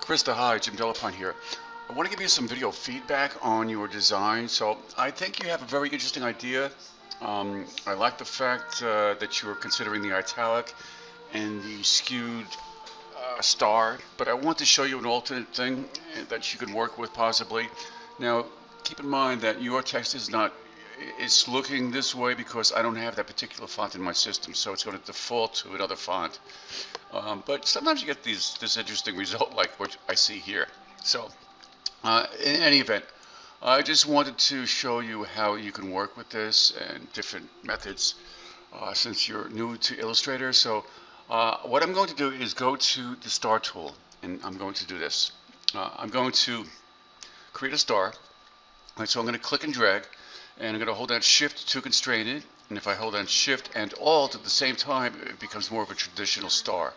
Krista, hi, Jim Delapine here. I want to give you some video feedback on your design. So I think you have a very interesting idea. I like the fact that you are considering the italic and the skewed star, but I want to show you an alternate thing that you can work with possibly. Now, keep in mind that your text is looking this way because I don't have that particular font in my system, so it's going to default to another font. But sometimes you get this interesting result like what I see here. So in any event, I just wanted to show you how you can work with this and different methods since you're new to Illustrator. So what I'm going to do is go to the star tool, and I'm going to do this. I'm going to create a star. Right, so I'm going to click and drag, and I'm going to hold down Shift to constrain it. And if I hold down Shift and Alt at the same time, it becomes more of a traditional star.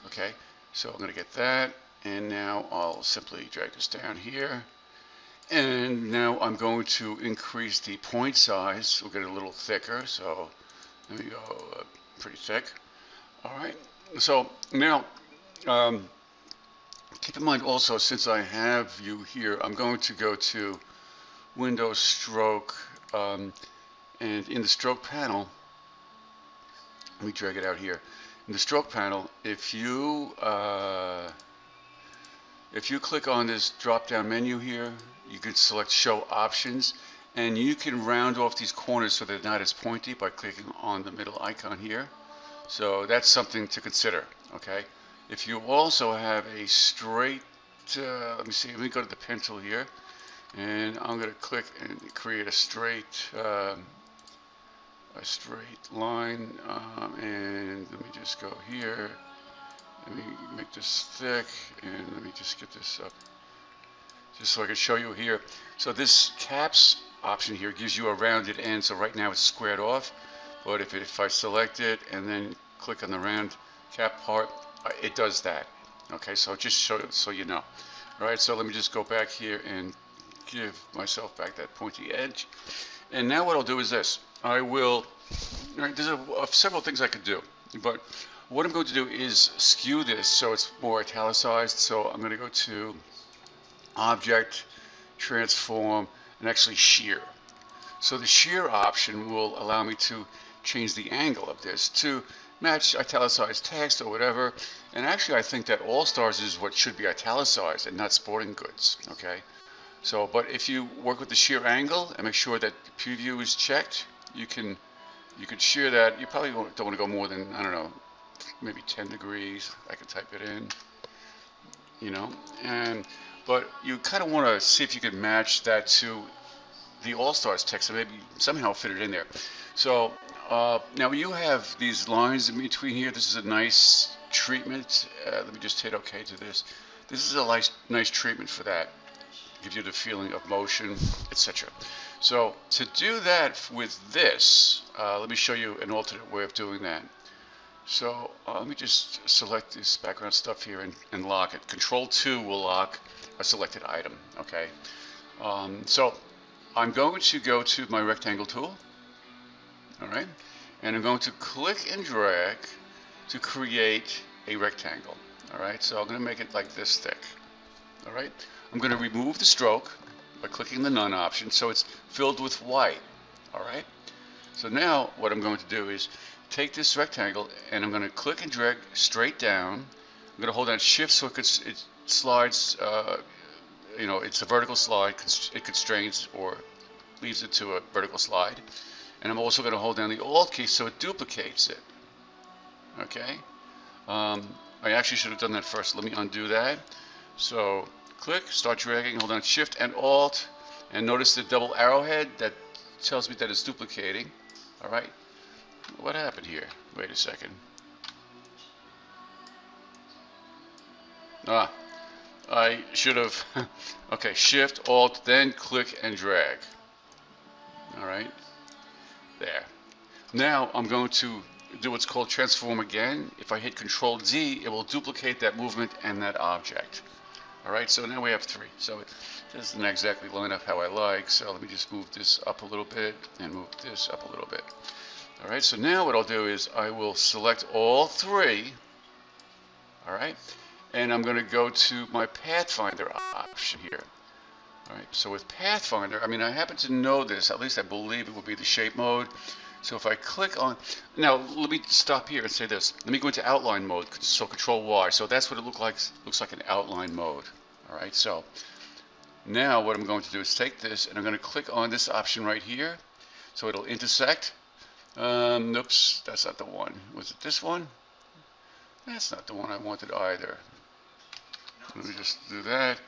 Okay, so I'm going to get that, and now I'll simply drag this down here. And now I'm going to increase the point size. We'll get it a little thicker, so there we go, pretty thick. All right, so now keep in mind also, since I have you here, I'm going to go to Windows Stroke, and in the stroke panel, let me drag it out here. In the stroke panel, if you click on this drop-down menu here, you can select Show Options, and you can round off these corners so they're not as pointy by clicking on the middle icon here. So that's something to consider. Okay. If you also have a straight, let me go to the pen tool here, and I'm going to click and create a straight line, and let me just go here. Let me make this thick, and let me just get this up just so I can show you here. So this caps option here gives you a rounded end. So right now it's squared off, but if I select it and then click on the round cap part, it does that. Okay, so just so you know. All right, so let me just go back here and give myself back that pointy edge. And now what I'll do is this. I will, there's several things I could do, but what I'm going to do is skew this so it's more italicized. So I'm going to go to Object, Transform, and actually Shear. So the Shear option will allow me to change the angle of this to match italicized text or whatever. And actually I think that All Stars is what should be italicized and not sporting goods. Okay. So, but if you work with the shear angle and make sure that the preview is checked, you could shear that. You probably don't want to go more than, I don't know, maybe 10 degrees. I can type it in, but you kind of want to see if you can match that to the All-Stars text and maybe somehow fit it in there. So now you have these lines in between here. This is a nice treatment. Let me just hit OK to this. This is a nice treatment for that. Gives you the feeling of motion, etc. So to do that with this, let me show you an alternate way of doing that. So let me just select this background stuff here and lock it. Control-2 will lock a selected item. Okay. So I'm going to go to my rectangle tool. All right, and I'm going to click and drag to create a rectangle. All right, so I'm going to make it like this thick. All right. I'm going to remove the stroke by clicking the None option so it's filled with white. All right. So now what I'm going to do is take this rectangle and I'm going to click and drag straight down. I'm going to hold down Shift so it slides. It's a vertical slide. It constrains or leaves it to a vertical slide. And I'm also going to hold down the Alt key so it duplicates it. Okay. I actually should have done that first. Let me undo that. So click, start dragging, hold down Shift and Alt, and notice the double arrowhead that tells me that it's duplicating. All right, what happened here? Wait a second. I should have. Okay, Shift, Alt, then click and drag. All right, there. Now I'm going to do what's called transform again. If I hit Control D, it will duplicate that movement and that object. All right, so now we have 3. So it doesn't exactly line up how I like. So let me just move this up a little bit and move this up a little bit. All right, so now what I'll do is I will select all 3. All right, and I'm going to go to my Pathfinder option here. All right, so with Pathfinder, I mean, I happen to know this, at least I believe it will be the shape mode. So if I click on, now let me stop here and say this. Let me go into outline mode, so Control Y. So that's what it looks like an outline mode. All right, so now what I'm going to do is take this and I'm going to click on this option right here. So it'll intersect. Oops, that's not the one. Was it this one? That's not the one I wanted either. Let me just do that.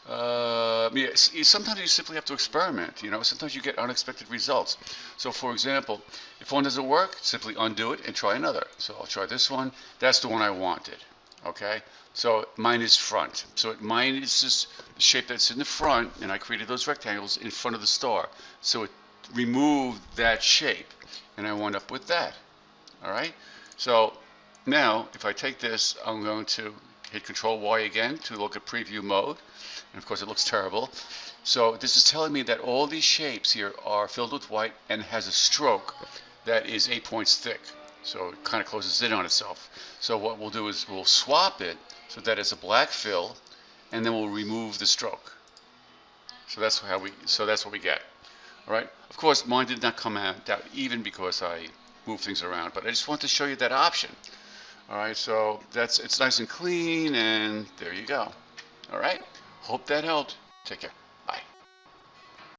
Yeah, sometimes you simply have to experiment. Sometimes you get unexpected results. So, for example, if one doesn't work, simply undo it and try another. So I'll try this one. That's the one I wanted. Okay. So mine is front. So mine is just the shape that's in the front, and I created those rectangles in front of the star. So it removed that shape, and I wound up with that. All right. So now, if I take this, I'm going to hit Control Y again to look at preview mode. And of course it looks terrible. So this is telling me that all these shapes here are filled with white and has a stroke that is 8 points thick. So it kind of closes in on itself. So what we'll do is we'll swap it so that it's a black fill, and then we'll remove the stroke. So that's what we get. All right. Of course, mine did not come out even because I moved things around, but I just want to show you that option. All right, so it's nice and clean, and there you go. All right, hope that helped. Take care.